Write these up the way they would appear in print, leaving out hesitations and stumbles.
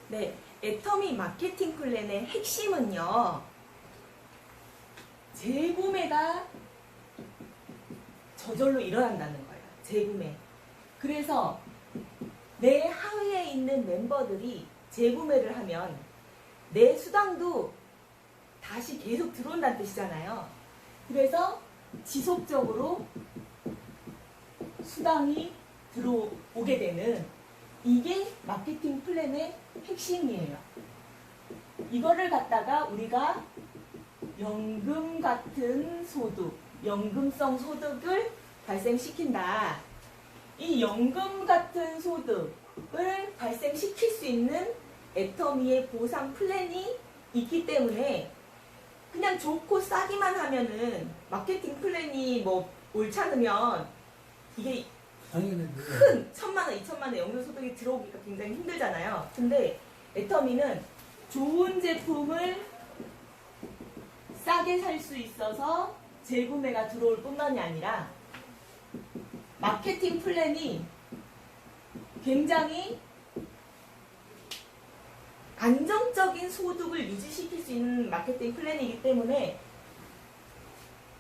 네, 애터미 마케팅 플랜의 핵심은요, 재구매가 저절로 일어난다는 거예요. 재구매. 그래서 내 하위에 있는 멤버들이 재구매를 하면 내 수당도 다시 계속 들어온다는 뜻이잖아요. 그래서 지속적으로 수당이 들어오게 되는 이게 마케팅 플랜의 핵심이에요. 이거를 갖다가 우리가 연금 같은 소득, 연금성 소득을 발생시킨다. 이 연금 같은 소득을 발생시킬 수 있는 애터미의 보상 플랜이 있기 때문에 그냥 좋고 싸기만 하면은 마케팅 플랜이 뭐 옳잖으면 이게 큰 1,000만원, 2,000만원 연금소득이 들어오기가 굉장히 힘들잖아요. 근데 애터미는 좋은 제품을 싸게 살 수 있어서 재구매가 들어올 뿐만이 아니라 마케팅 플랜이 굉장히 안정적인 소득을 유지시킬 수 있는 마케팅 플랜이기 때문에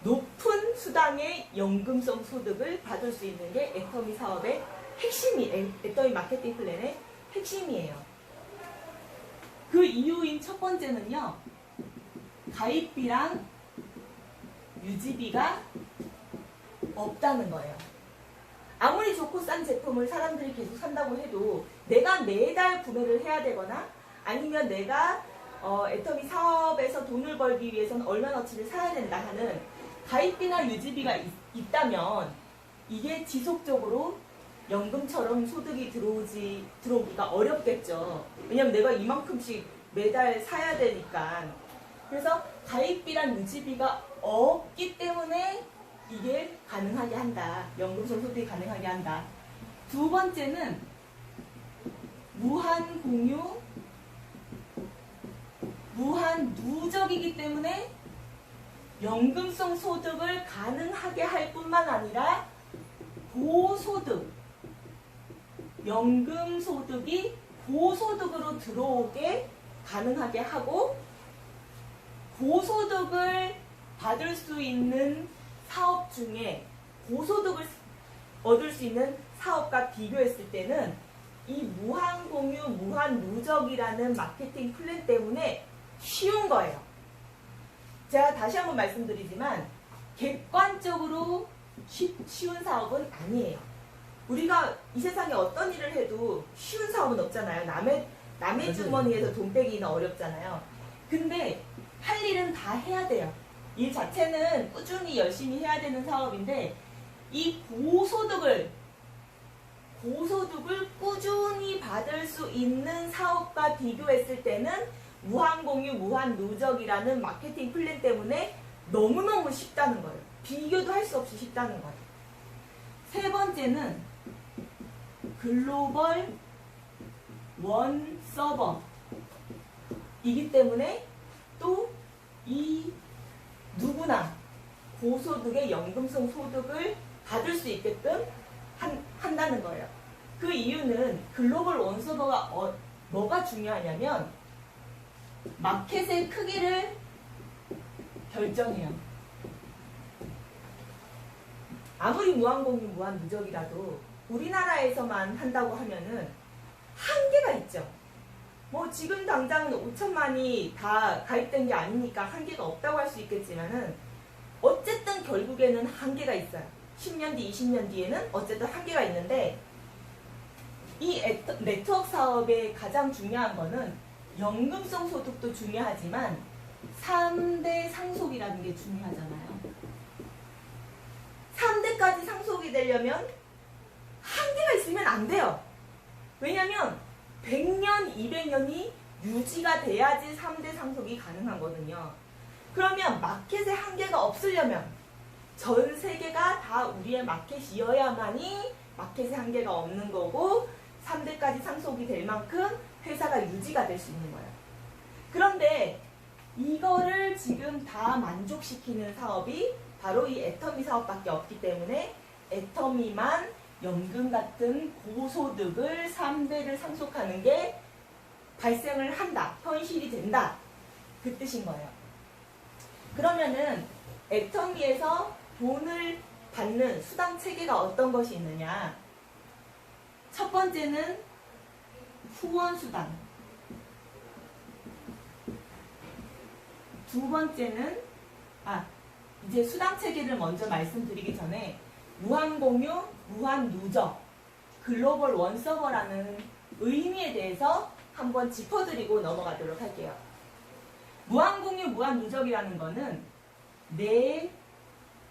높은 수당의 연금성 소득을 받을 수 있는 게 애터미 사업의 핵심이, 애터미 마케팅 플랜의 핵심이에요. 그 이유인 첫 번째는요, 가입비랑 유지비가 없다는 거예요. 아무리 좋고 싼 제품을 사람들이 계속 산다고 해도 내가 매달 구매를 해야 되거나 아니면 내가 애터미 사업에서 돈을 벌기 위해서는 얼마나치를 사야 된다 하는 가입비나 유지비가 있다면 이게 지속적으로 연금처럼 소득이 들어오기가 어렵겠죠. 왜냐면 내가 이만큼씩 매달 사야 되니까. 그래서 가입비랑 유지비가 없기 때문에 이게 가능하게 한다. 연금성 소득이 가능하게 한다. 두 번째는 무한 공유, 무한 누적이기 때문에 연금성 소득을 가능하게 할 뿐만 아니라 고소득, 연금소득이 고소득으로 들어오게 가능하게 하고 고소득을 받을 수 있는 사업 중에 고소득을 얻을 수 있는 사업과 비교했을 때는 이 무한공유, 무한누적이라는 마케팅 플랜 때문에 쉬운 거예요. 제가 다시 한번 말씀드리지만 객관적으로 쉬운 사업은 아니에요. 우리가 이 세상에 어떤 일을 해도 쉬운 사업은 없잖아요. 남의 주머니에서 돈 빼기는 어렵잖아요. 근데 할 일은 다 해야 돼요. 일 자체는 꾸준히 열심히 해야 되는 사업인데 이 고소득을 꾸준히 받을 수 있는 사업과 비교했을 때는 무한공유, 무한누적이라는 마케팅 플랜 때문에 너무너무 쉽다는 거예요. 비교도 할 수 없이 쉽다는 거예요. 세 번째는 글로벌 원 서버이기 때문에 또 이 누구나 고소득의 연금성 소득을 받을 수 있게끔 한다는 거예요. 그 이유는 글로벌 원 서버가 뭐가 중요하냐면 마켓의 크기를 결정해요. 아무리 무한공유, 무한누적이라도 우리나라에서만 한다고 하면은 한계가 있죠. 뭐 지금 당장은 5천만이 다 가입된 게 아니니까 한계가 없다고 할 수 있겠지만은 어쨌든 결국에는 한계가 있어요. 10년 뒤, 20년 뒤에는 어쨌든 한계가 있는데 이 네트워크 사업의 가장 중요한 거는 연금성 소득도 중요하지만 3대 상속이라는 게 중요하잖아요. 3대까지 상속이 되려면 한계가 있으면 안 돼요. 왜냐면 100년, 200년이 유지가 돼야지 3대 상속이 가능하거든요. 그러면 마켓에 한계가 없으려면 전 세계가 다 우리의 마켓이어야만이 마켓에 한계가 없는 거고 3대까지 상속이 될 만큼 회사가 유지가 될 수 있는 거예요. 그런데 이거를 지금 다 만족시키는 사업이 바로 이 애터미 사업밖에 없기 때문에 애터미만 연금 같은 고소득을 3대를 상속하는 게 발생을 한다, 현실이 된다, 그 뜻인 거예요. 그러면은 애터미에서 돈을 받는 수당 체계가 어떤 것이 있느냐? 첫 번째는 후원 수당, 두 번째는 이제 수당 체계를 먼저 말씀드리기 전에 무한 공유, 무한 누적, 글로벌 원 서버라는 의미에 대해서 한번 짚어드리고 넘어가도록 할게요. 무한 공유, 무한 누적이라는 거는 뇌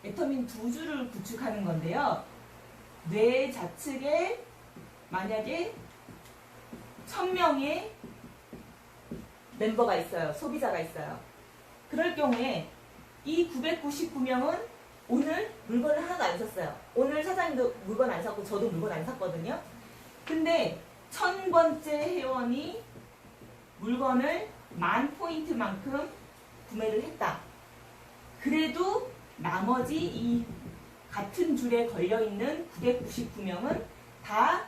애터미 두 줄을 구축하는 건데요. 뇌 좌측에 만약에 1000명의 멤버가 있어요. 소비자가 있어요. 그럴 경우에 이 999명은 오늘 물건을 하나도 안 샀어요. 오늘 사장님도 물건 안 샀고 저도 물건 안 샀거든요. 근데 1000번째 회원이 물건을 10,000포인트만큼 구매를 했다. 그래도 나머지 이 같은 줄에 걸려있는 999명은 다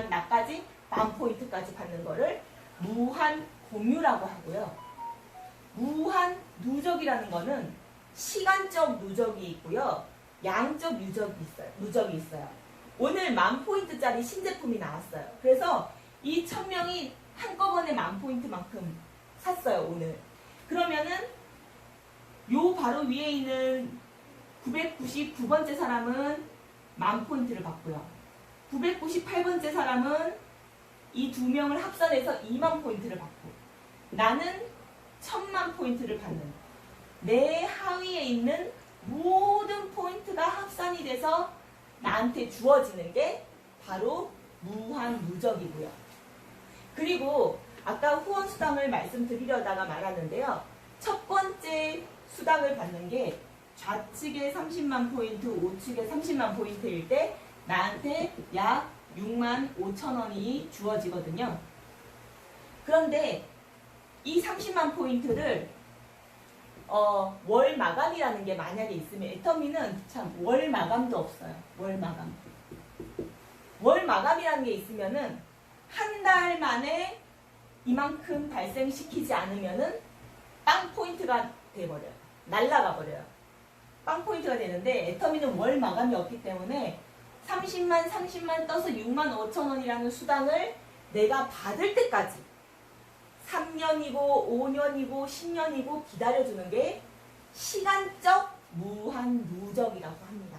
나까지 10,000포인트까지 받는 거를 무한 공유라고 하고요. 무한 누적이라는 거는 시간적 누적이 있고요. 양적 누적이 있어요. 오늘 10,000포인트짜리 신제품이 나왔어요. 그래서 이 1000명이 한꺼번에 10,000포인트만큼 샀어요, 오늘. 그러면은 요 바로 위에 있는 999번째 사람은 10,000포인트를 받고요. 998번째 사람은 이 두 명을 합산해서 20,000포인트를 받고, 나는 10,000,000포인트를 받는, 내 하위에 있는 모든 포인트가 합산이 돼서 나한테 주어지는 게 바로 무한 누적이고요. 그리고 아까 후원 수당을 말씀드리려다가 말았는데요. 첫 번째 수당을 받는 게 좌측에 30만 포인트, 우측에 30만 포인트일 때 나한테 약 65,000원이 주어지거든요. 그런데 이 30만 포인트를 월 마감이라는 게 만약에 있으면, 애터미는 참 월 마감도 없어요. 월 마감. 월 마감이라는 게 있으면은 한 달 만에 이만큼 발생시키지 않으면은 빵 포인트가 돼버려요. 날라가 버려요. 빵 포인트가 되는데 애터미는 월 마감이 없기 때문에 30만, 30만 떠서 65,000원이라는 수당을 내가 받을 때까지 3년이고 5년이고 10년이고 기다려주는 게 시간적 무한 누적이라고 합니다.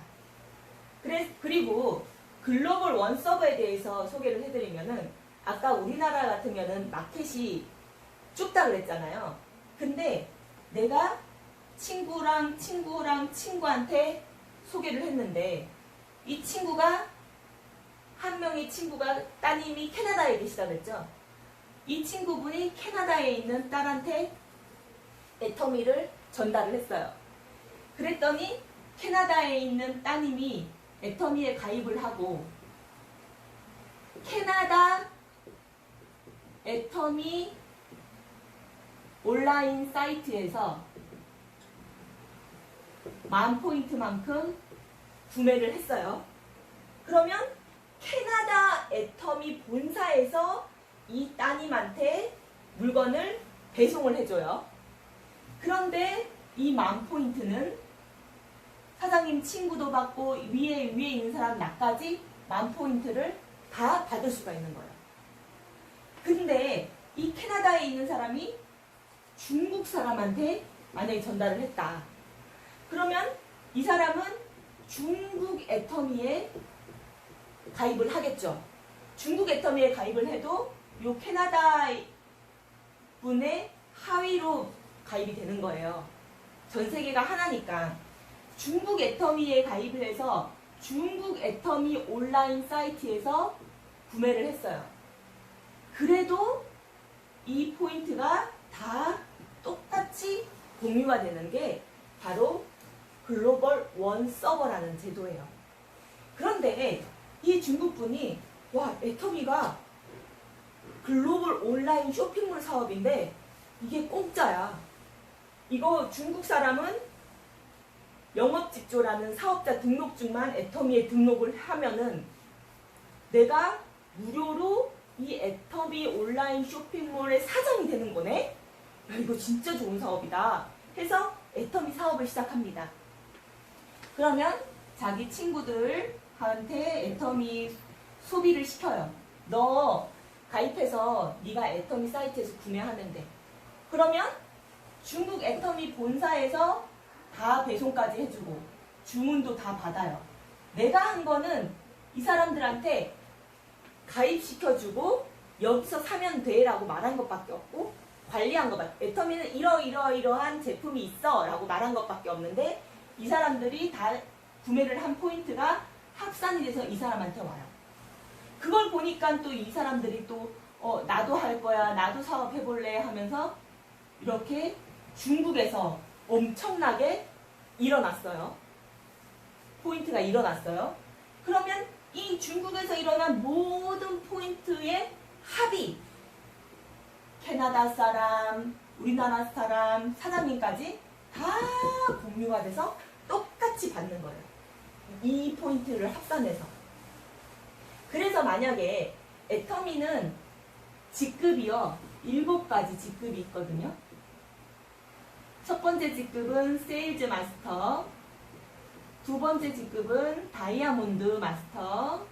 그리고 글로벌 원 서버에 대해서 소개를 해드리면은, 아까 우리나라 같으면은 마켓이 좁다 그랬잖아요. 근데 내가 친구한테 소개를 했는데, 이 친구가, 한 명의 친구가 따님이 캐나다에 계시다 그랬죠. 이 친구분이 캐나다에 있는 딸한테 애터미를 전달을 했어요. 그랬더니 캐나다에 있는 따님이 애터미에 가입을 하고, 캐나다 애터미 온라인 사이트에서 10,000포인트만큼 구매를 했어요. 그러면 캐나다 애터미 본사에서 이 따님한테 물건을 배송을 해줘요. 그런데 이 10,000포인트는 사장님 친구도 받고 위에 있는 사람 나까지 10,000포인트를 다 받을 수가 있는 거예요. 근데 이 캐나다에 있는 사람이 중국 사람한테 만약에 전달을 했다. 그러면 이 사람은 중국 애터미에 가입을 하겠죠. 중국 애터미에 가입을 해도 요 캐나다 분의 하위로 가입이 되는 거예요. 전 세계가 하나니까. 중국 애터미에 가입을 해서 중국 애터미 온라인 사이트에서 구매를 했어요. 그래도 이 포인트가 다 똑같이 공유가 되는 게 바로 글로벌 원 서버라는 제도예요. 그런데 이 중국 분이, 와, 애터미가 글로벌 온라인 쇼핑몰 사업인데 이게 공짜야. 이거 중국 사람은 영업직조라는 사업자 등록증만 애터미에 등록을 하면은 내가 무료로 이 애터미 온라인 쇼핑몰의 사장이 되는 거네? 야, 이거 진짜 좋은 사업이다. 해서 애터미 사업을 시작합니다. 그러면 자기 친구들한테 애터미 소비를 시켜요. 너 가입해서 네가 애터미 사이트에서 구매하는데. 그러면 중국 애터미 본사에서 다 배송까지 해주고 주문도 다 받아요. 내가 한 거는 이 사람들한테 가입시켜주고 여기서 사면 돼 라고 말한 것밖에 없고 관리한 것밖에, 애터미는 이러이러한 제품이 있어 라고 말한 것밖에 없는데 이 사람들이 다 구매를 한 포인트가 합산이 돼서 이 사람한테 와요. 그걸 보니까 또 이 사람들이 또 나도 할 거야, 나도 사업 해볼래 하면서 이렇게 중국에서 엄청나게 일어났어요. 포인트가 일어났어요. 그러면 이 중국에서 일어난 모든 포인트의 합이 캐나다 사람, 우리나라 사람, 사장님까지 다 공유가 돼서 똑같이 받는 거예요. 이 포인트를 합산해서. 그래서 만약에 애터미는 직급이요. 7가지 직급이 있거든요. 첫 번째 직급은 세일즈 마스터, 두 번째 직급은 다이아몬드 마스터,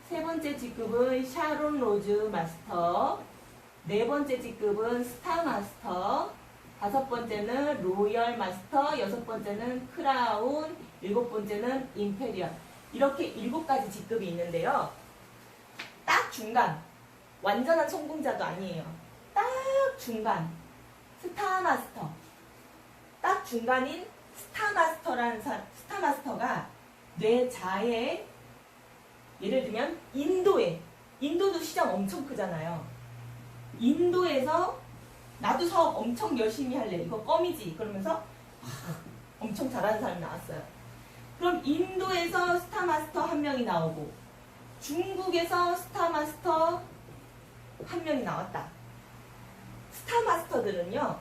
세 번째 직급은 샤론 로즈 마스터, 네 번째 직급은 스타 마스터, 다섯 번째는 로열 마스터, 여섯 번째는 크라운, 일곱 번째는 임페리얼. 이렇게 7가지 직급이 있는데요. 딱 중간, 완전한 성공자도 아니에요. 딱 중간, 스타 마스터. 딱 중간인 스타 마스터가 내 자에, 예를 들면 인도도 시장 엄청 크잖아요. 인도에서 나도 사업 엄청 열심히 할래. 이거 껌이지. 그러면서 엄청 잘하는 사람이 나왔어요. 그럼 인도에서 스타 마스터 1명이 나오고 중국에서 스타 마스터 1명이 나왔다. 스타 마스터들은요,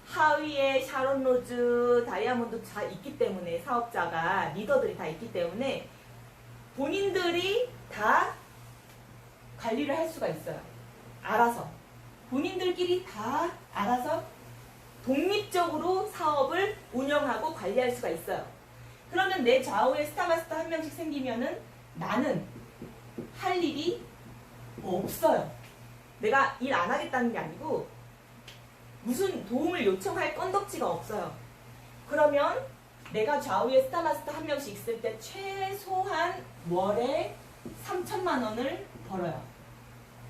하위에 샤론 로즈, 다이아몬드 다 있기 때문에, 사업자가, 리더들이 다 있기 때문에 본인들이 다 관리를 할 수가 있어요. 알아서. 본인들끼리 다 알아서 독립적으로 사업을 운영하고 관리할 수가 있어요. 그러면 내 좌우에 스타마스터 1명씩 생기면은 나는 할 일이 없어요. 내가 일 안 하겠다는 게 아니고 무슨 도움을 요청할 건덕지가 없어요. 그러면 내가 좌우에 스타마스터 1명씩 있을 때 최소한 월에 3천만 원을 벌어요.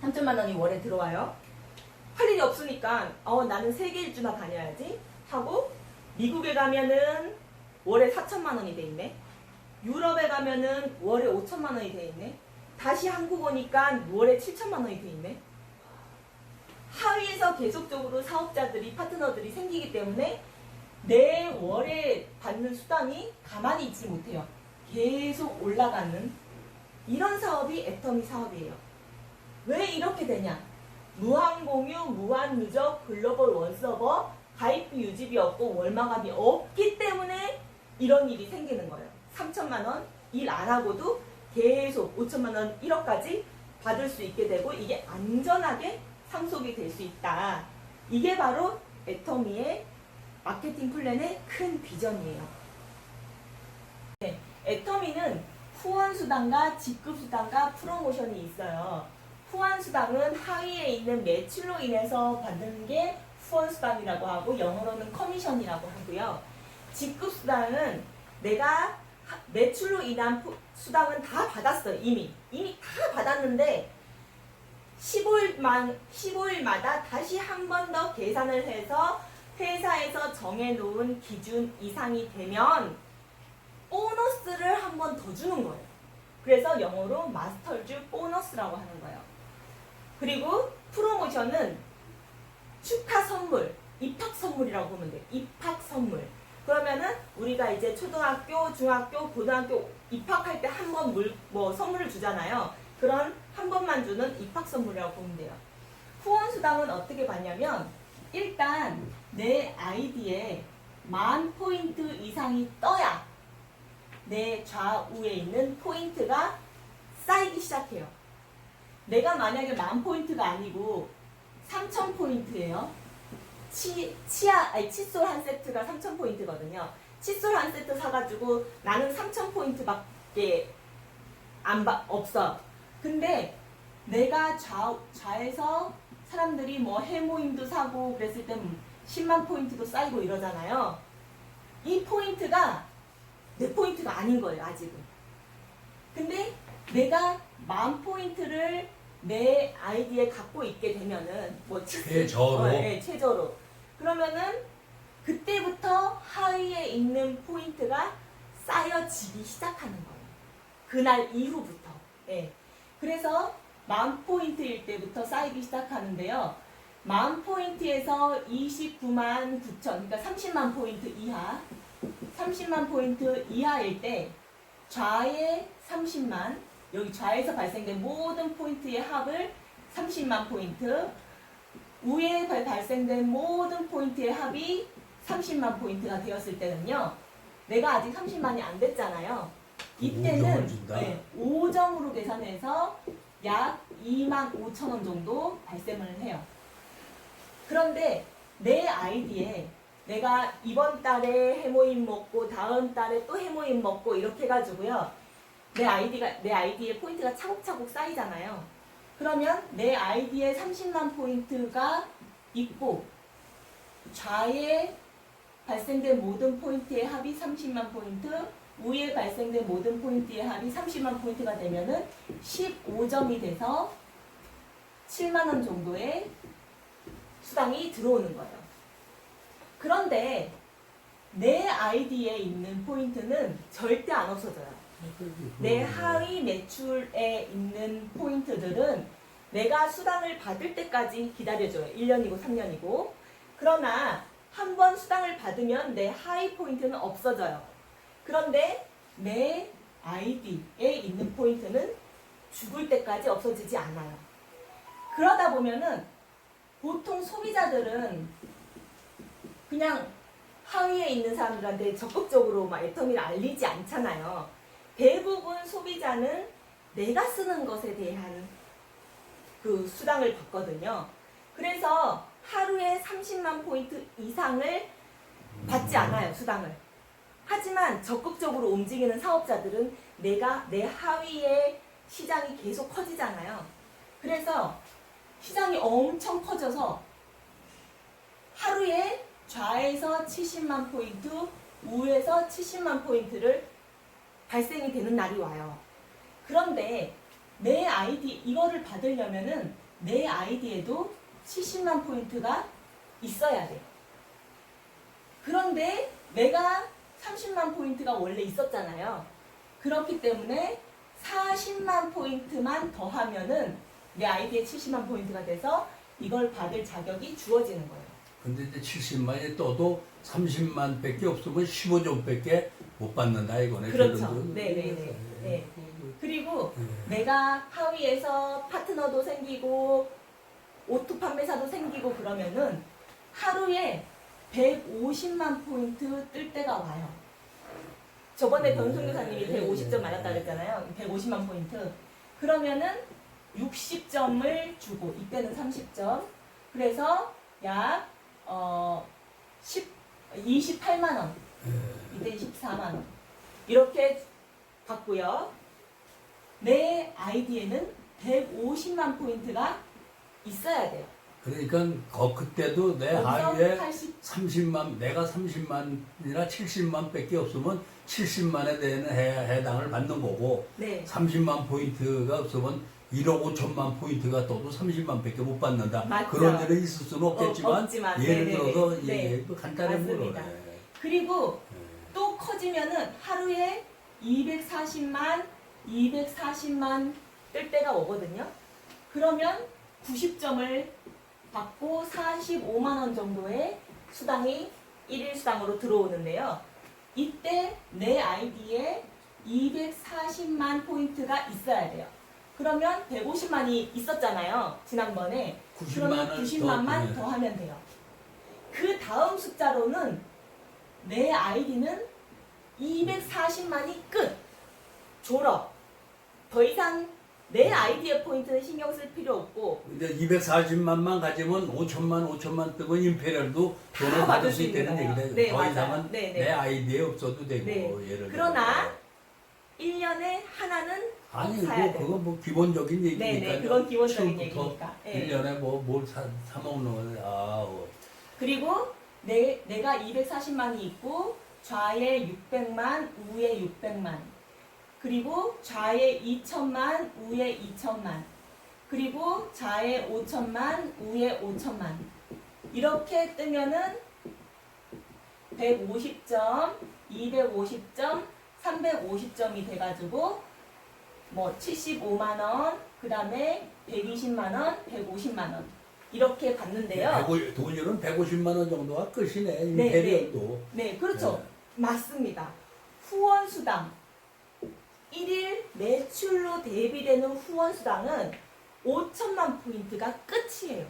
3천만 원이 월에 들어와요. 할 일이 없으니까 나는 세계 일주나 다녀야지 하고 미국에 가면은 월에 4천만 원이 돼 있네. 유럽에 가면은 월에 5천만 원이 돼 있네. 다시 한국 오니까 월에 7천만 원이 돼 있네. 하위에서 계속적으로 사업자들이, 파트너들이 생기기 때문에 내 월에 받는 수당이 가만히 있지 못해요. 계속 올라가는 이런 사업이 애터미 사업이에요. 왜 이렇게 되냐? 무한공유, 무한누적, 글로벌 원서버, 가입비, 유지비 없고 월마감이 없기 때문에 이런 일이 생기는 거예요. 3천만 원 일 안 하고도 계속 5천만 원, 1억까지 받을 수 있게 되고 이게 안전하게 상속이 될 수 있다. 이게 바로 애터미의 마케팅 플랜의 큰 비전이에요. 네, 애터미는 후원수당과 직급수당과 프로모션이 있어요. 후원수당은 하위에 있는 매출로 인해서 받는 게 후원수당이라고 하고 영어로는 커미션이라고 하고요. 직급수당은 내가 매출로 인한 수당은 다 받았어요. 이미 다 받았는데 15일마다 다시 한 번 더 계산을 해서 회사에서 정해놓은 기준 이상이 되면 보너스를 한 번 더 주는 거예요. 그래서 영어로 마스터즈 보너스라고 하는 거예요. 그리고 프로모션은 축하 선물, 입학 선물이라고 보면 돼요. 입학 선물. 그러면은 우리가 이제 초등학교, 중학교, 고등학교 입학할 때 한 번 선물을 주잖아요. 그런 한 번만 주는 입학 선물이라고 보면 돼요. 후원수당은 어떻게 받냐면 일단 내 아이디에 10,000포인트 이상이 떠야 내 좌우에 있는 포인트가 쌓이기 시작해요. 내가 만약에 10,000포인트가 아니고 3,000포인트예요. 칫솔 한 세트가 3,000포인트거든요. 칫솔 한 세트 사가지고 나는 3,000포인트밖에 없어. 근데 내가 좌에서 사람들이 뭐 해모임도 사고 그랬을 때 10만 포인트도 쌓이고 이러잖아요. 이 포인트가 내 포인트가 아닌 거예요, 아직은. 근데 내가 10,000포인트를 내 아이디에 갖고 있게 되면은 뭐 최저로. 네, 최저로. 그러면은 그때부터 하위에 있는 포인트가 쌓여지기 시작하는 거예요. 그날 이후부터. 예. 그래서 10,000포인트일 때부터 쌓이기 시작하는데요. 10,000포인트에서 29만 9천, 그러니까 30만 포인트 이하, 30만 포인트 이하일 때 좌에 30만, 여기 좌에서 발생된 모든 포인트의 합을 30만 포인트, 우에 발생된 모든 포인트의 합이 30만 포인트가 되었을 때는요. 내가 아직 30만이 안 됐잖아요. 이때는 5점으로 계산해서 약 25,000원 정도 발생을 해요. 그런데 내 아이디에 내가 이번 달에 해모임 먹고 다음 달에 또 해모임 먹고 이렇게 해가지고요. 내 아이디에 포인트가 차곡차곡 쌓이잖아요. 그러면 내 아이디에 30만 포인트가 있고 좌에 발생된 모든 포인트의 합이 30만 포인트, 우에 발생된 모든 포인트의 합이 30만 포인트가 되면은 15점이 돼서 7만 원 정도의 수당이 들어오는 거예요. 그런데 내 아이디에 있는 포인트는 절대 안 없어져요. 내 하위 매출에 있는 포인트들은 내가 수당을 받을 때까지 기다려줘요. 1년이고 3년이고. 그러나 한 번 수당을 받으면 내 하위 포인트는 없어져요. 그런데 내 아이디에 있는 포인트는 죽을 때까지 없어지지 않아요. 그러다 보면은 보통 소비자들은 그냥 하위에 있는 사람들한테 적극적으로 막 애터미를 알리지 않잖아요. 대부분 소비자는 내가 쓰는 것에 대한 그 수당을 받거든요. 그래서 하루에 30만 포인트 이상을 받지 않아요, 수당을. 하지만 적극적으로 움직이는 사업자들은 내가 내 하위의 시장이 계속 커지잖아요. 그래서 시장이 엄청 커져서 하루에 좌에서 70만 포인트, 우에서 70만 포인트를 발생이 되는 날이 와요. 그런데 내 아이디, 이거를 받으려면은 내 아이디에도 70만 포인트가 있어야 돼요. 그런데 내가 30만 포인트가 원래 있었잖아요. 그렇기 때문에 40만 포인트만 더하면은 내 아이디에 70만 포인트가 돼서 이걸 받을 자격이 주어지는 거예요. 근데 이제 70만이 떠도 30만 밖에 없으면 15점 밖에 못 받는다 이거네. 그렇죠. 네네네. 네. 그리고 내가 하위에서 파트너도 생기고 오토 판매사도 생기고 그러면은 하루에 150만 포인트 뜰 때가 와요. 저번에 변승교사님이 150점 맞았다 그랬잖아요. 150만 포인트. 그러면은 60점을 주고 이때는 30점. 그래서 약 28만 원. 이때 24만 원. 이렇게 받고요. 내 아이디에는 150만 포인트가 있어야 돼요. 그러니까 그때도 내 하위에 30만, 내가 30만이나 70만 밖에 없으면 70만에 대한 해당을 받는 거고, 네. 30만 포인트가 없으면 1억 5천만 포인트가 떠도 30만 밖에 못 받는다. 맞죠. 그런 일은 있을 수는 없겠지만, 없지만. 예를 네네. 들어서 네. 간단한 거로. 그리고 또 커지면은 하루에 240만 뜰 때가 오거든요. 그러면 90점을 받고 45만 원 정도의 수당이 1일 수당으로 들어오는데요. 이때 내 아이디에 240만 포인트가 있어야 돼요. 그러면 150만이 있었잖아요. 지난번에. 그러면 90만만 더 하면 돼요. 그 다음 숫자로는 내 아이디는 240만이 끝. 졸업. 더 이상 내 아이디어 포인트는 신경 쓸 필요 없고 이제 240만만 가지면 5천만 뜨면 임페리얼도 돈을 다 받을 받을 수 수 있는 있다는 거예요. 얘기다. 네, 더 맞아요. 이상은 네, 네. 내 아이디어에 없어도 되고 네. 예를 들어. 그러나 1년에 하나는 꼭 아니 사야 그거 돼요. 뭐 기본적인 얘기니까. 네, 그건 기본적인 처음부터 얘기니까. 네. 1년에 뭘 사 먹는 거야. 그리고 내가 240만이 있고 좌에 600만, 우에 600만. 그리고 좌에 2천만, 우에 2천만. 그리고 좌에 5천만, 우에 5천만. 이렇게 뜨면은 150점, 250점, 350점이 돼가지고 뭐 75만 원, 그 다음에 120만 원, 150만 원 이렇게 받는데요. 돈율은 150만 원 정도가 끝이네. 네, 임페리얼도. 네, 그렇죠. 맞습니다. 후원 수당 1일 매출로 대비되는 후원 수당은 5천만 포인트가 끝이에요.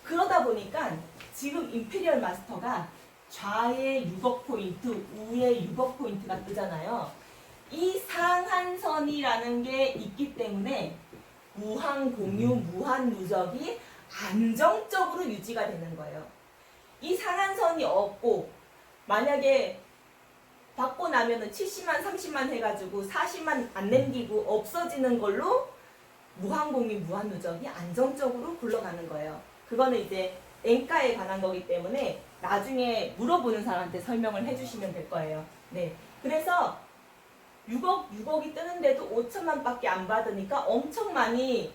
그러다 보니까 지금 임페리얼 마스터가 좌에 6억 포인트, 우에 6억 포인트가 뜨잖아요. 이 상한선이라는 게 있기 때문에 무한 공유, 무한 누적이 안정적으로 유지가 되는 거예요. 이 상한선이 없고 만약에 받고 나면은 70만, 30만 해가지고 40만 안 남기고 없어지는 걸로 무한 공유, 무한 누적이 안정적으로 굴러가는 거예요. 그거는 이제 엔가에 관한 거기 때문에 나중에 물어보는 사람한테 설명을 해주시면 될 거예요. 네. 그래서 6억이 뜨는데도 5천만 밖에 안 받으니까 엄청 많이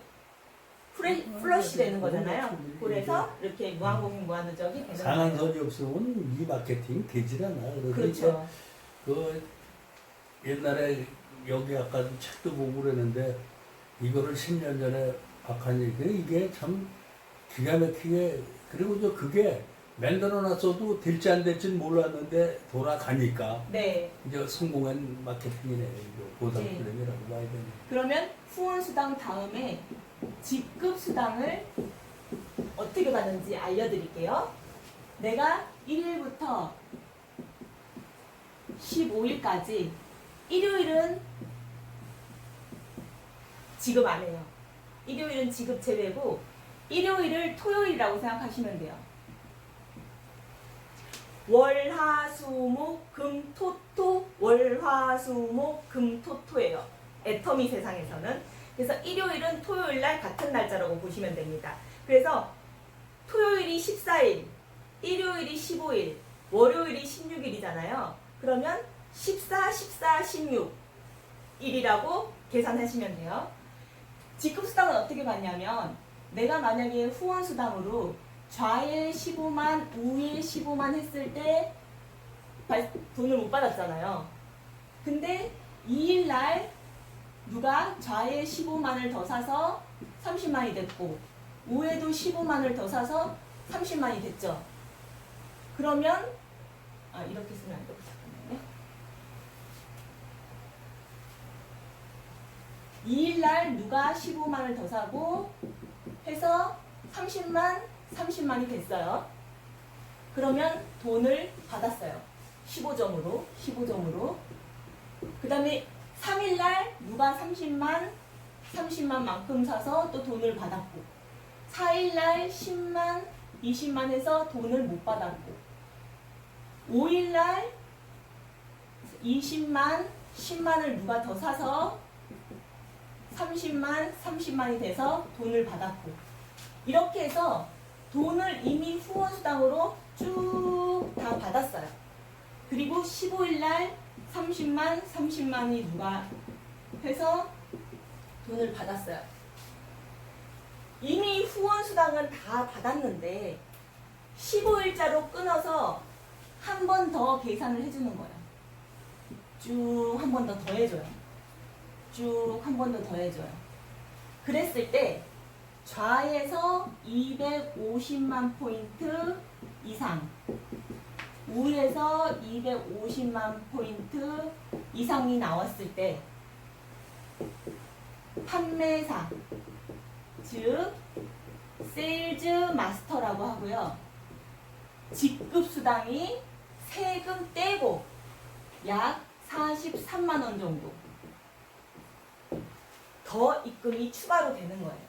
플러시 되는 거잖아요. 그래서 이렇게 무한공유, 무한누적이 되는 거예요. 상한선이 없으면 이 마케팅이 되질 않아. 그렇죠. 그 옛날에 여기 아까 책도 보고 그랬는데 이거를 10년 전에 박하니 이게 참 기가 막히게 그리고 또 그게 만들어놨어도 될지 안 될지 몰랐는데 돌아가니까 네. 이제 성공한 마케팅이네. 보상프레임이라고 봐야 되네. 그러면 후원 수당 다음에 직급 수당을 어떻게 받는지 알려드릴게요. 내가 1일부터 15일까지 일요일은 지급 안 해요. 일요일은 지급 제외고 일요일을 토요일이라고 생각하시면 돼요. 월화수목금토토 월화수목금토토예요. 애터미 세상에서는. 그래서 일요일은 토요일날 같은 날짜라고 보시면 됩니다. 그래서 토요일이 14일, 일요일이 15일, 월요일이 16일이잖아요. 그러면 14, 14, 16일이라고 계산하시면 돼요. 직급수당은 어떻게 받냐면 내가 만약에 후원수당으로 좌에 15만, 우에 15만 했을 때 돈을 못 받았잖아요. 근데 2일날 누가 좌에 15만을 더 사서 30만이 됐고 우에도 15만을 더 사서 30만이 됐죠. 그러면 이렇게 쓰면 안 되고 잠깐만요. 2일날 누가 15만을 더 사고 해서 30만이 됐어요. 그러면 돈을 받았어요. 15점으로. 그 다음에 3일날 누가 30만만큼 사서 또 돈을 받았고 4일날 10만, 20만 해서 돈을 못 받았고 5일날 20만, 10만을 누가 더 사서 30만이 돼서 돈을 받았고 이렇게 해서 돈을 이미 후원수당으로 쭉 다 받았어요. 그리고 15일날 30만이 누가 해서 돈을 받았어요. 이미 후원수당은 다 받았는데 15일자로 끊어서 한 번 더 계산을 해주는 거예요. 쭉 한 번 더 더해줘요. 쭉 한 번 더 더해줘요. 그랬을 때 좌에서 250만 포인트 이상, 우에서 250만 포인트 이상이 나왔을 때 판매사, 즉 세일즈 마스터라고 하고요. 직급 수당이 세금 떼고 약 43만 원 정도. 더 입금이 추가로 되는 거예요.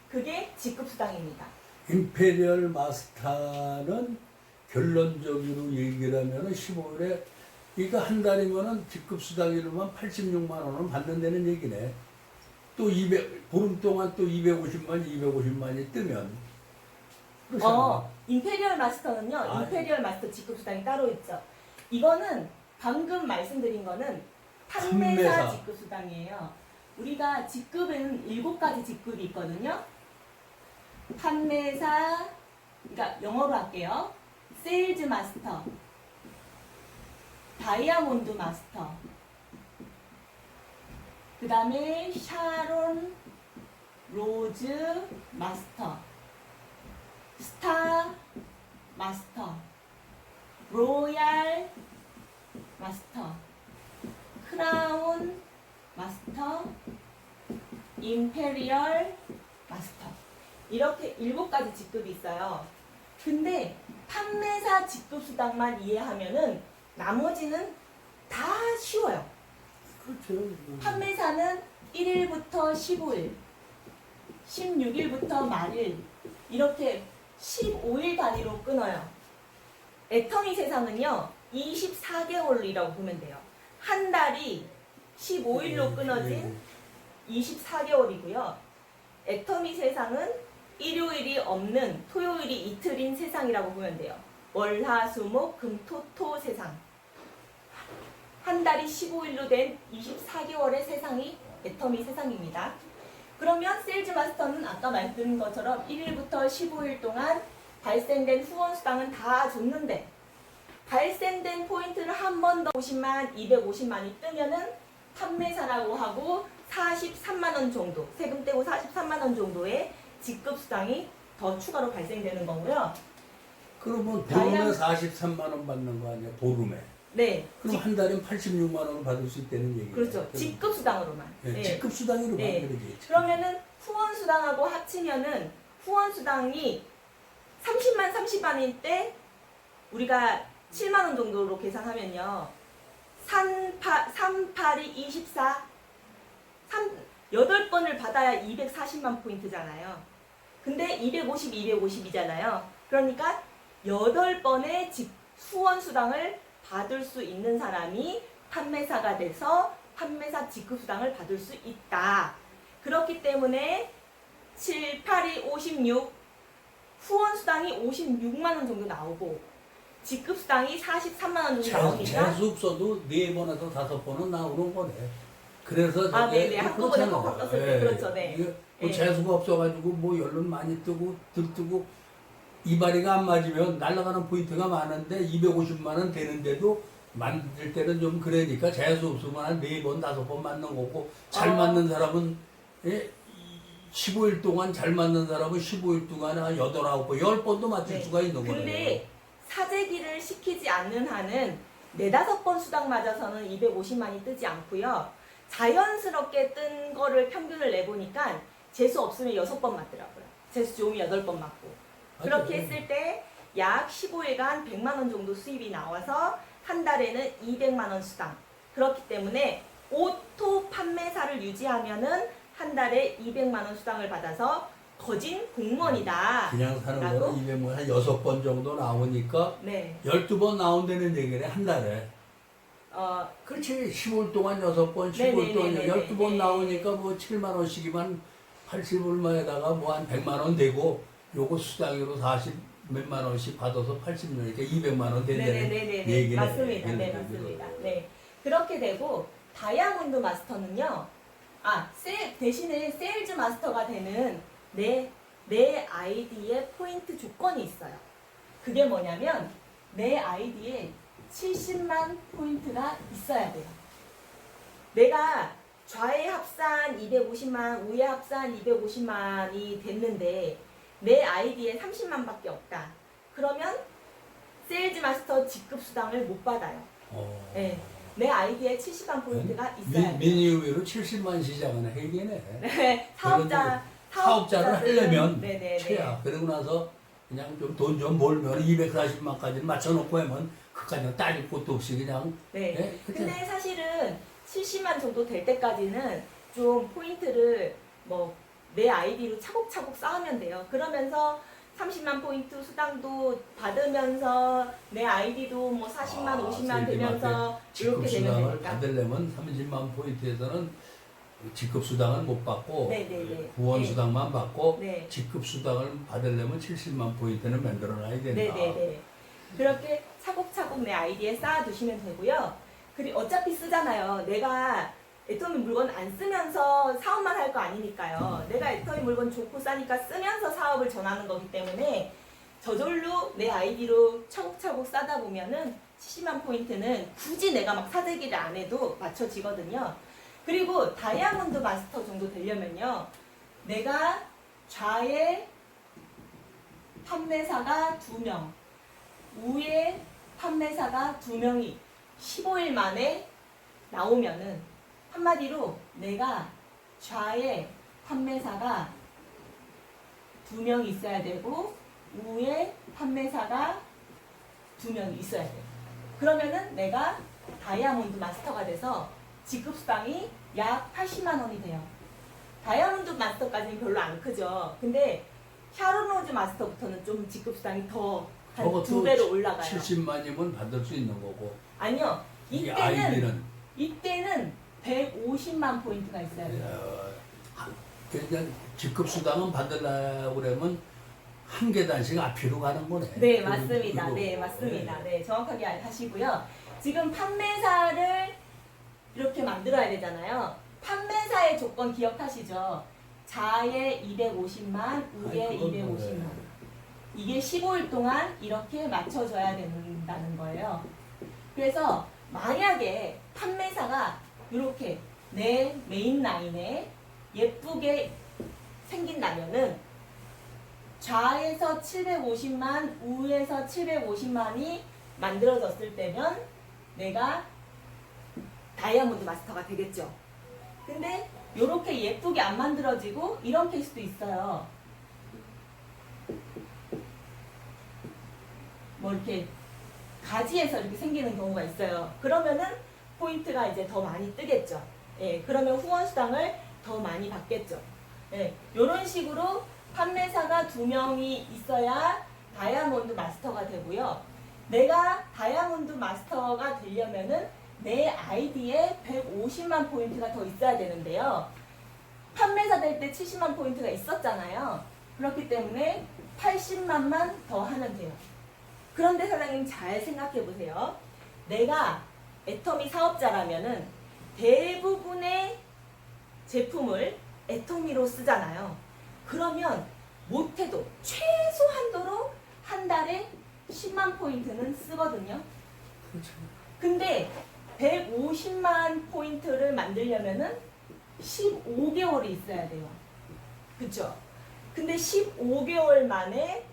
그게 직급수당입니다. 임페리얼 마스터는 결론적으로 얘기를 하면은 15일에 이거 한 달이면은 직급수당으로만 86만 원을 받는다는 얘기네. 또 200, 보름 동안 또 250만이 뜨면. 그렇잖아. 임페리얼 마스터는요, 아, 임페리얼 마스터 직급수당이 따로 있죠. 이거는 방금 말씀드린 거는 판매사 판매사. 직급수당이에요. 우리가 직급은 7가지 직급이 있거든요. 판매사, 그러니까 영어로 할게요. 세일즈 마스터, 다이아몬드 마스터, 그 다음에 샤론 로즈 마스터, 스타 마스터, 로얄 마스터, 크라운 마스터, 임페리얼 마스터. 이렇게 7가지 직급이 있어요. 근데 판매사 직급 수당만 이해하면은 나머지는 다 쉬워요. 그렇죠. 판매사는 1일부터 15일, 16일부터 말일, 이렇게 15일 단위로 끊어요. 애터미 세상은요, 24개월이라고 보면 돼요. 한 달이 15일로 끊어진 24개월이고요. 애터미 세상은 일요일이 없는 토요일이 이틀인 세상이라고 보면 돼요. 월, 화, 수, 목, 금, 토, 토 세상. 한 달이 15일로 된 24개월의 세상이 애터미 세상입니다. 그러면 세일즈 마스터는 아까 말씀드린 것처럼 1일부터 15일 동안 발생된 후원 수당은 다 줬는데 발생된 포인트를 한 번 더 50만, 250만이 뜨면은 판매사라고 하고 43만 원 정도, 세금 떼고 43만 원 정도의 직급 수당이 더 추가로 발생되는 거고요. 그러면 보름에 43만 원 받는 거 아니야? 보름에. 네. 그럼 한 달에 86만 원을 받을 수 있다는 얘기예요. 그렇죠. 직급 수당으로만. 네, 네. 직급 수당으로만 네. 그러지. 그러면은 후원 수당하고 합치면은 후원 수당이 30만일 때 우리가 7만 원 정도로 계산하면요. 38이 24. 8번을 받아야 240만 포인트잖아요. 근데 250이잖아요. 그러니까 8번의 후원 수당을 받을 수 있는 사람이 판매사가 돼서 판매사 직급수당을 받을 수 있다. 그렇기 때문에 7, 8이 56, 후원수당이 56만 원 정도 나오고 직급수당이 43만 원 정도 나오니까 재수 없어도 4번에서 5번은 나오는 거네. 그래서 네네. 한꺼번에 kokkok떴을 때 그렇죠. 네. 이게 뭐 네. 재수가 없어가지고 뭐 연륜 많이 뜨고 들뜨고 이발이가 안 맞으면 날아가는 포인트가 많은데 250만 원 되는데도 만들 때는 좀 그러니까 재수 없으면 한 4번, 5번 맞는 거고 잘 맞는 사람은 15일 동안 잘 맞는 사람은 15일 동안 한 8, 9번, 10번도 맞출 네. 수가 있는 거예요. 근데 사재기를 시키지 않는 한은 4, 5번 수당 맞아서는 250만이 뜨지 않고요. 자연스럽게 뜬 거를 평균을 내보니까 재수 없으면 6번 맞더라고요. 재수 좋으면 8번 맞고. 그렇게 맞아요. 했을 때 약 15일간 100만 원 정도 수입이 나와서 한 달에는 200만 원 수당. 그렇기 때문에 오토 판매사를 유지하면은 한 달에 200만 원 수당을 받아서 거진 공무원이다. 그냥 사는 라고? 거는 200만 한 6번 정도 나오니까 네. 12번 나온다는 얘기네 한 달에. 어, 그렇지 15일 동안 6번, 15일 네네네네네. 동안 12번 네. 나오니까 뭐 7만 원씩이면 80얼마에다가 뭐 한 100만 원 되고 요거 수당으로 40 몇만 원씩 받아서 80년이니까 200만 원 된다는 네네네네. 얘기네. 맞습니다. 네, 맞습니다. 네. 그렇게 되고, 다이아몬드 마스터는요, 대신에 세일즈 마스터가 되는 내 아이디에 포인트 조건이 있어요. 그게 뭐냐면, 내 아이디에 70만 포인트가 있어야 돼요. 내가 좌에 합산 250만, 우에 합산 250만이 됐는데, 내 아이디에 30만 밖에 없다. 그러면 세일즈 마스터 직급 수당을 못 받아요. 네. 내 아이디에 70만 포인트가 있어야 돼요. 미니웨이로 70만 시작하는 회계네. 네. 사업자를 하려면 네네네. 최악. 그러고 나서 그냥 좀 돈 좀 벌면 240만까지 맞춰놓고 하면 그까지 따질 것도 없이 그냥. 네. 예? 그렇게. 근데 사실은 70만 정도 될 때까지는 좀 포인트를 뭐 내 아이디로 차곡차곡 쌓으면 돼요. 그러면서 30만 포인트 수당도 받으면서 내 아이디도 뭐 40만, 50만 되면서 이렇게 되면 직급수당을 되니까. 받으려면 30만 포인트에서는 직급수당을 못 받고 네네네. 후원수당만 받고 네. 직급수당을 받으려면 70만 포인트는 만들어놔야 된다. 네네네. 그렇게 차곡차곡 내 아이디에 쌓아두시면 되고요. 그리고 어차피 쓰잖아요. 내가 애터미 물건 안 쓰면서 사업만 할 거 아니니까요. 내가 애터미 물건 좋고 싸니까 쓰면서 사업을 전하는 거기 때문에 저절로 내 아이디로 차곡차곡 싸다 보면은 70만 포인트는 굳이 내가 막 사재기를 안 해도 맞춰지거든요. 그리고 다이아몬드 마스터 정도 되려면요. 내가 좌에 판매사가 2명, 우에 판매사가 2명이 15일 만에 나오면은 한마디로 내가 좌에 판매사가 2명 있어야 되고 우에 판매사가 2명 있어야 돼요. 그러면은 내가 다이아몬드 마스터가 돼서 직급수당이 약 80만 원이 돼요. 다이아몬드 마스터까지는 별로 안 크죠. 근데 샤론 로즈 마스터부터는 좀 직급수당이 더 한 저것도 2배로 올라가요. 70만이면 받을 수 있는 거고 아니요. 이 아이디는 이때는 150만 포인트가 있어야 돼요. 그러니까 직급수당은 받으려고 그러면 한 계단씩 앞으로 가는 거네. 네, 맞습니다. 그리고, 네, 맞습니다. 네, 정확하게 하시고요. 지금 판매사를 이렇게 만들어야 되잖아요. 판매사의 조건 기억하시죠? 자에 250만, 우에 아니, 그건 250만. 이게 15일 동안 이렇게 맞춰줘야 된다는 거예요. 그래서 만약에 판매사가 이렇게 내 메인 라인에 예쁘게 생긴다면은 좌에서 750만, 우에서 750만이 만들어졌을 때면 내가 다이아몬드 마스터가 되겠죠. 근데 이렇게 예쁘게 안 만들어지고 이런 케이스도 있어요. 뭐 이렇게 가지에서 이렇게 생기는 경우가 있어요. 그러면은 포인트가 이제 더 많이 뜨겠죠. 예, 그러면 후원수당을 더 많이 받겠죠. 예, 이런 식으로 판매사가 2명이 있어야 다이아몬드 마스터가 되고요. 내가 다이아몬드 마스터가 되려면은 내 아이디에 150만 포인트가 더 있어야 되는데요. 판매사 될 때 70만 포인트가 있었잖아요. 그렇기 때문에 80만만 더 하면 돼요. 그런데 사장님 잘 생각해 보세요. 내가 애터미 사업자라면은 대부분의 제품을 애터미로 쓰잖아요. 그러면 못해도 최소한도로 한 달에 10만 포인트는 쓰거든요. 그렇죠. 근데 150만 포인트를 만들려면은 15개월이 있어야 돼요. 그쵸? 근데 15개월 만에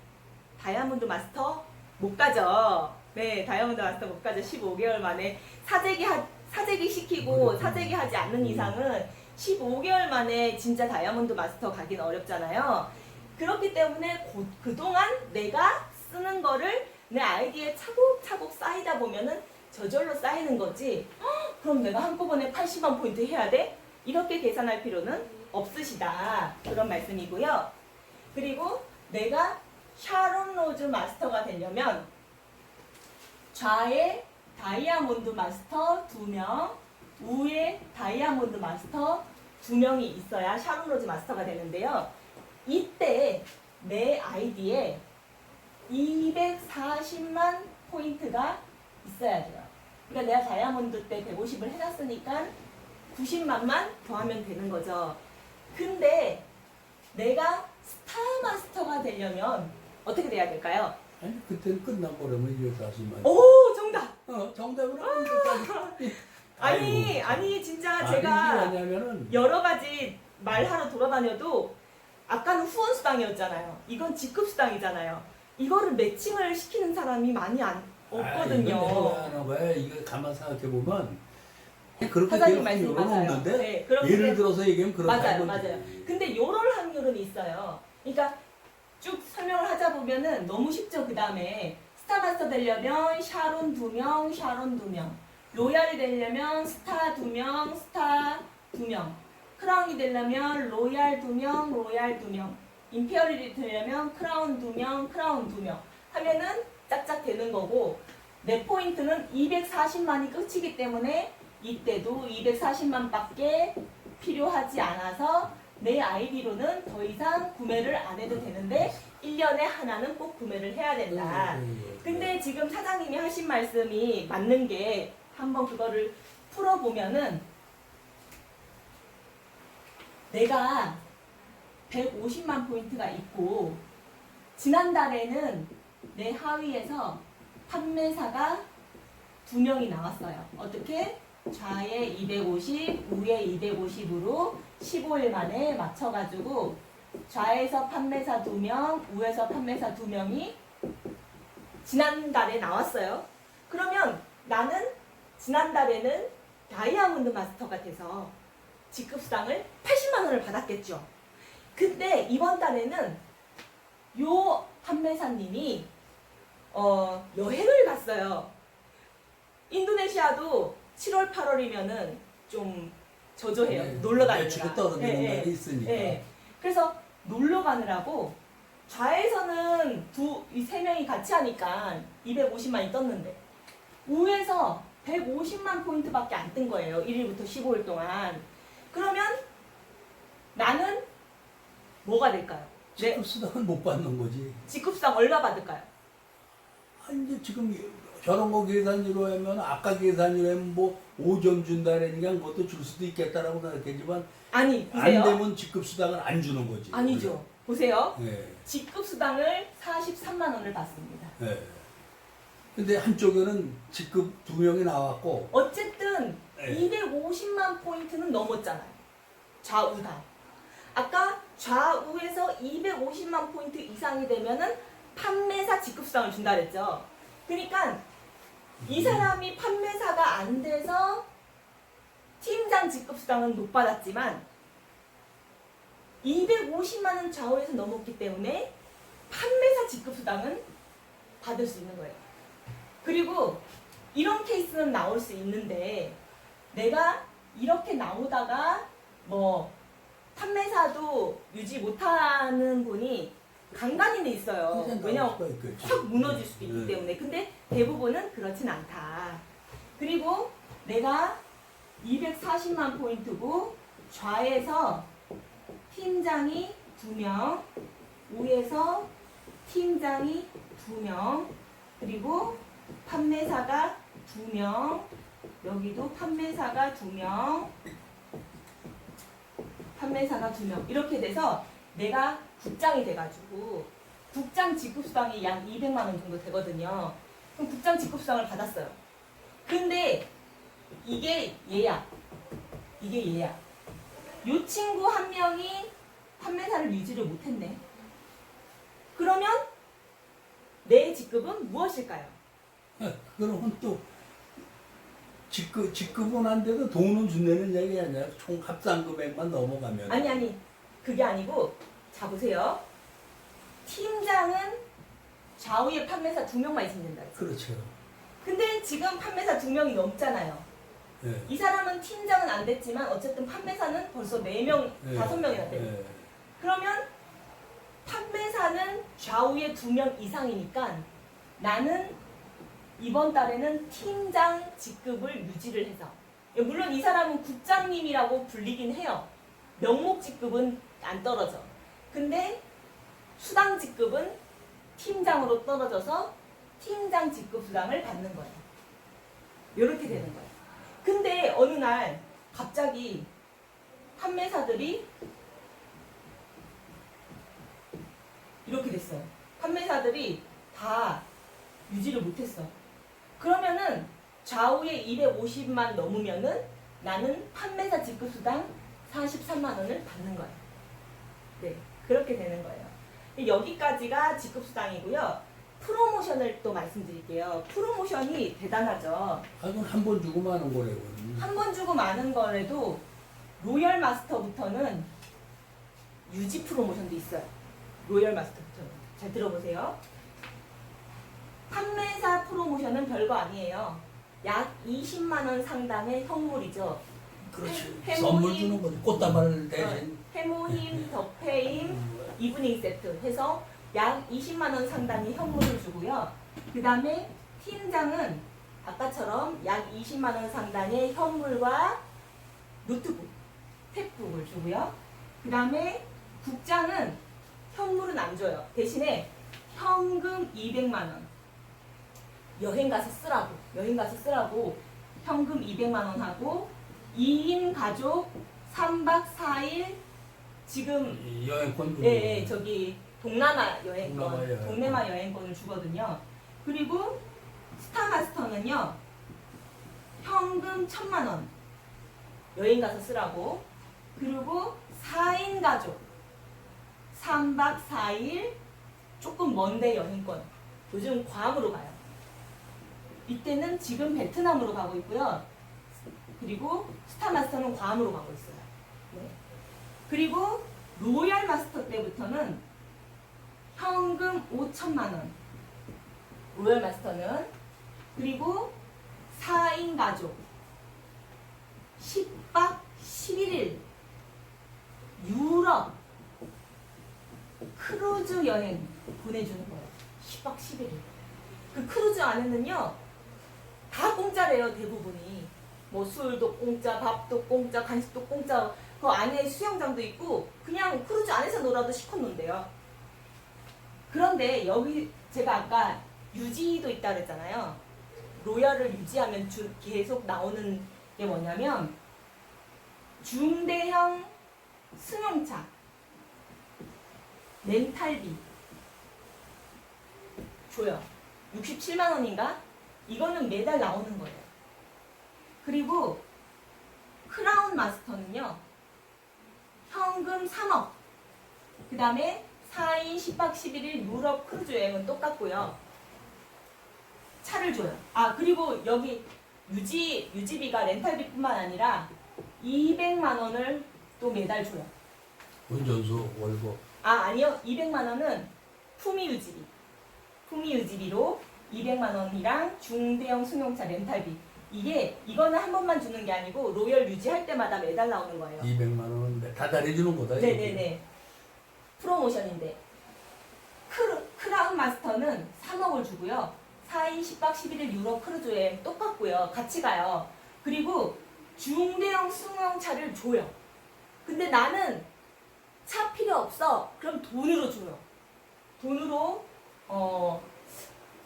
다이아몬드 마스터 못 가죠. 네, 다이아몬드 마스터 못 가죠. 15개월 만에 사재기 시키고 사재기 하지 않는 이상은 15개월 만에 진짜 다이아몬드 마스터 가긴 어렵잖아요. 그렇기 때문에 그동안 내가 쓰는 거를 내 아이디에 차곡차곡 쌓이다 보면은 저절로 쌓이는 거지. 그럼 내가 한꺼번에 80만 포인트 해야 돼? 이렇게 계산할 필요는 없으시다. 그런 말씀이고요. 그리고 내가 샤론 로즈 마스터가 되려면 좌에 다이아몬드 마스터 2명, 우에 다이아몬드 마스터 2명이 있어야 샤론 로즈 마스터가 되는데요. 이때 내 아이디에 240만 포인트가 있어야 돼요. 그러니까 내가 다이아몬드 때 150을 해놨으니까 90만만 더하면 되는 거죠. 근데 내가 스타 마스터가 되려면 어떻게 돼야 될까요? 아니 그때는 끝나버리면 240만. 오, 정답! 정답으로 아니 진짜 제가 이게 왜냐면은 여러 가지 말하러 돌아다녀도 아까는 후원수당이었잖아요. 이건 직급수당이잖아요. 이거를 매칭을 시키는 사람이 많이 없거든요. 이건 하는 거야. 이거 가만 생각해 보면 그렇게 사장님 될 말씀 확률은 맞아요. 없는데 네, 그렇게 예를 들어서 얘기하면 그렇다는 맞아요, 거지. 맞아요. 근데 요럴 확률은 있어요. 그러니까 쭉 설명을 하자 보면은 너무 쉽죠. 그 다음에 스타마스터 되려면 샤론 2명, 샤론 2명. 로얄이 되려면 스타 2명, 스타 2명. 크라운이 되려면 로얄 2명, 로얄 2명, 임페리얼이 되려면 크라운 2명, 크라운 2명 하면은 짝짝 되는 거고, 내 포인트는 240만이 끝이기 때문에 이때도 240만밖에 필요하지 않아서 내 아이디로는 더 이상 구매를 안 해도 되는데 1년에 하나는 꼭 구매를 해야 된다. 근데 지금 사장님이 하신 말씀이 맞는 게, 한번 그거를 풀어보면은, 내가 150만 포인트가 있고 지난달에는 내 하위에서 판매사가 2명이 나왔어요. 어떻게? 좌에 250, 우에 250으로 15일 만에 맞춰가지고 좌에서 판매사 2명, 우에서 판매사 2명이 지난달에 나왔어요. 그러면 나는 지난달에는 다이아몬드 마스터가 돼서 직급상을 80만 원을 받았겠죠. 근데 이번 달에는 요 판매사님이 여행을 갔어요. 인도네시아도 7월, 8월이면은 좀 저조해요. 놀러 다니느라. 매출이 떨어지는 날이 있으니까. 그래서 놀러 가느라고 좌에서는 이 세 명이 같이 하니까 250만이 떴는데 우에서 150만 포인트밖에 안 뜬 거예요. 1일부터 15일 동안. 그러면 나는 뭐가 될까요? 직급수당은 못 받는 거지. 직급상 얼마 받을까요? 이제 지금 저런 거 계산으로 하면 아까 계산으로 하면 뭐 5점 준다라니까 그것도 줄 수도 있겠다라고 생각했지만 아니, 안 보세요. 되면 직급수당을 안 주는 거지. 아니죠. 보세요. 예. 직급수당을 43만 원을 받습니다. 예. 근데 한쪽에는 직급 2명이 나왔고 어쨌든 네. 250만 포인트는 넘었잖아요. 좌우다. 아까 좌우에서 250만 포인트 이상이 되면은 판매사 직급수당을 준다 그랬죠. 그러니까 이 사람이 판매사가 안 돼서 팀장 직급수당은 못 받았지만 250만 원 좌우에서 넘었기 때문에 판매사 직급수당은 받을 수 있는 거예요. 그리고 이런 케이스는 나올 수 있는데 내가 이렇게 나오다가 뭐 판매사도 유지 못하는 분이 간간이는 있어요. 왜냐면 확 무너질 수도 있기 때문에. 근데 대부분은 그렇진 않다. 그리고 내가 240만 포인트고 좌에서 팀장이 2명, 우에서 팀장이 2명, 그리고 판매사가 2명, 여기도 판매사가 2명, 판매사가 2명 이렇게 돼서 내가 국장이 돼가지고 국장 직급수당이 약 200만 원 정도 되거든요. 그럼 국장 직급수당을 받았어요. 근데 이게 얘야. 이게 얘야. 요 친구 한 명이 판매사를 유지를 못했네. 그러면 내 직급은 무엇일까요? 그러면 또 직급은 안 돼도 돈은 준다는 얘기 아니야. 총 합산 금액만 넘어가면. 아니 그게 아니고 자 보세요. 팀장은 좌우에 판매사 2명만 있으면 된다. 그렇죠. 근데 지금 판매사 2명이 넘잖아요. 예. 이 사람은 팀장은 안 됐지만 어쨌든 판매사는 벌써 4명, 예. 5명이나 돼요. 예. 그러면 판매사는 좌우에 2명 이상이니까 나는 이번 달에는 팀장 직급을 유지를 해서, 물론 이 사람은 국장님이라고 불리긴 해요. 명목 직급은 안 떨어져. 근데 수당 직급은 팀장으로 떨어져서 팀장 직급 수당을 받는 거예요. 이렇게 되는 거예요. 근데 어느 날 갑자기 판매사들이 이렇게 됐어요. 판매사들이 다 유지를 못했어. 그러면은 좌우에 250만 넘으면은 나는 판매사 직급수당 43만 원을 받는 거예요. 네, 그렇게 되는 거예요. 여기까지가 직급수당이고요. 프로모션을 또 말씀드릴게요. 프로모션이 대단하죠. 그건 한 번 주고 마는 거래요. 한 번 주고 마는 거라도 로열 마스터부터는 유지 프로모션도 있어요. 로열 마스터부터는. 잘 들어보세요. 판매사 프로모션은 별거 아니에요. 약 20만 원 상당의 현물이죠. 그렇지. 해모임, 선물 주는 거지. 꽃다발 대신. 해모힘, 덕페임, 이브닝 세트 해서 약 20만 원 상당의 현물을 주고요. 그 다음에 팀장은 아까처럼 약 20만 원 상당의 현물과 노트북, 탭북을 주고요. 그 다음에 국장은 현물은 안 줘요. 대신에 현금 200만 원. 여행 가서 쓰라고 현금 200만 원 하고 2인 가족 3박 4일 지금 이 여행권 주고. 예, 저기 동남아 여행권, 동남아 여행권. 동남아 여행권을 주거든요. 그리고 스타마스터는요, 현금 1,000만 원 여행 가서 쓰라고. 그리고 4인 가족 3박 4일 조금 먼데 여행권. 요즘 괌으로 가요. 이때는 지금 베트남으로 가고 있고요. 그리고 스타마스터는 괌으로 가고 있어요. 네. 그리고 로얄 마스터 때부터는 현금 5천만 원. 로얄 마스터는. 그리고 4인 가족 10박 11일 유럽 크루즈 여행 보내주는 거예요. 10박 11일. 그 크루즈 안에는요, 다 공짜래요, 대부분이. 뭐 술도 공짜, 밥도 공짜, 간식도 공짜. 그 안에 수영장도 있고 그냥 크루즈 안에서 놀아도 실컷 논대요. 그런데 여기 제가 아까 유지도 있다 그랬잖아요. 로얄을 유지하면 계속 나오는 게 뭐냐면 중대형 승용차, 렌탈비 줘요. 67만 원인가? 이거는 매달 나오는 거예요. 그리고 크라운 마스터는요, 현금 3억. 그 다음에 4인 10박 11일 유럽 크루즈 여행은 똑같고요. 차를 줘요. 아, 그리고 여기 유지비가 렌탈비뿐만 아니라 200만 원을 또 매달 줘요. 운전수 월급. 아, 아니요. 200만 원은 품위 유지비. 품위 유지비로 200만 원이랑 중대형 승용차 렌탈비. 이거는 한 번만 주는 게 아니고 로열 유지할 때마다 매달 나오는 거예요. 200만 원은 다달이 주는 거다. 네네네. 프로모션인데. 크라운 마스터는 3억을 주고요. 4인 10박 11일 유럽 크루즈 여행 똑같고요. 같이 가요. 그리고 중대형 승용차를 줘요. 근데 나는 차 필요 없어. 그럼 돈으로 줘요. 돈으로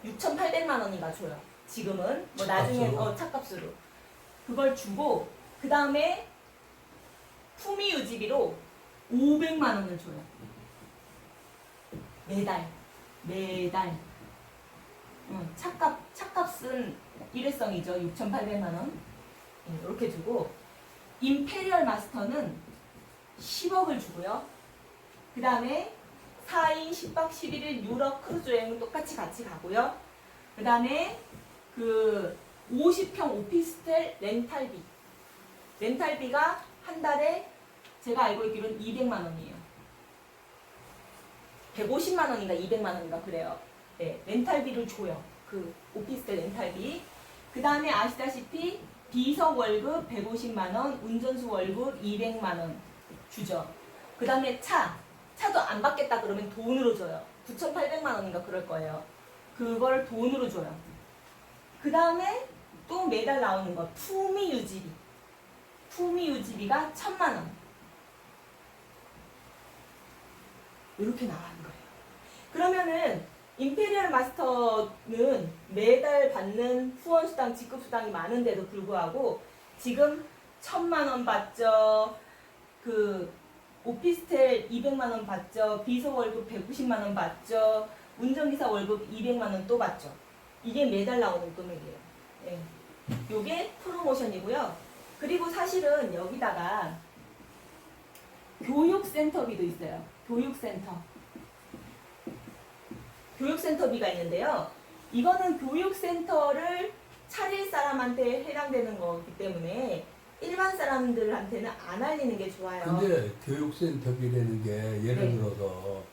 6,800만 원인가 줘요. 지금은 뭐 나중에 차값으로 그걸 주고 그 다음에 품위 유지비로 500만 원을 줘요. 매달. 차값은 일회성이죠. 6,800만 원. 이렇게 주고 임페리얼 마스터는 10억을 주고요. 그 다음에 4인 10박 11일 유럽 크루즈 여행은 똑같이 같이 가고요. 그 다음에 그 50평 오피스텔 렌탈비가 한 달에 제가 알고 있기로는 200만 원이에요. 150만 원인가 200만 원인가 그래요. 네, 렌탈비를 줘요. 그 오피스텔 렌탈비. 그 다음에 아시다시피 비석 월급 150만 원, 운전수 월급 200만 원 주죠. 그 다음에 차도 안 받겠다 그러면 돈으로 줘요. 9,800만 원인가 그럴 거예요. 그걸 돈으로 줘요. 그 다음에 또 매달 나오는 거 품위 유지비. 품위 유지비가 1,000만 원. 이렇게 나가는 거예요. 그러면은 임페리얼 마스터는 매달 받는 후원수당, 지급수당이 많은데도 불구하고 지금 1,000만 원 받죠. 그 오피스텔 200만 원 받죠. 비서 월급 190만 원 받죠. 운전기사 월급 200만 원 또 받죠. 이게 매달 나오는 금액이에요. 네. 요게 프로모션이고요. 그리고 사실은 여기다가 교육센터비도 있어요. 교육센터비가 있는데요. 이거는 교육센터를 차릴 사람한테 해당되는 거기 때문에 일반 사람들한테는 안 알리는 게 좋아요. 근데 교육센터비라는 게 예를 네. 들어서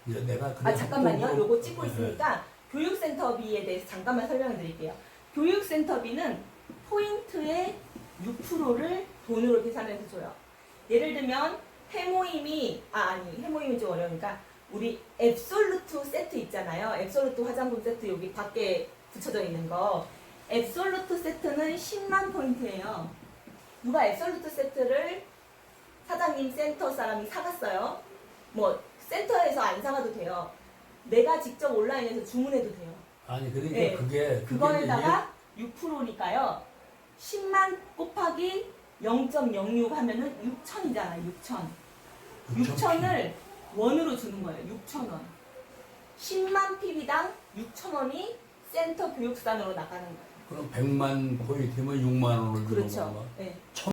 이제 내가 그냥 잠깐만요. 요거 찍고 네. 있으니까 교육센터비에 대해서 잠깐만 설명해 드릴게요. 교육센터비는 포인트의 6%를 돈으로 계산해서 줘요. 예를 들면 해모임이 좀 어려우니까 우리 앱솔루트 세트 있잖아요. 앱솔루트 화장품 세트 여기 밖에 붙여져 있는 거. 앱솔루트 세트는 10만 포인트예요. 누가 앱솔루트 세트를 사장님 센터 사람이 사갔어요. 뭐 센터에서 안 사가도 돼요. 내가 직접 온라인에서 주문해도 돼요. 아니 그러니까 네. 그게 그거에다가 6%니까요. 10만 곱하기 0.06 하면은 6천이잖아요. 6천. 6천을 원으로 주는 거예요. 6,000원. 10만 PB당 6,000원이 센터 교육산으로 나가는 거예요. 그럼 100만 포인트면 6만 원을 주는 그렇죠. 건가? 네.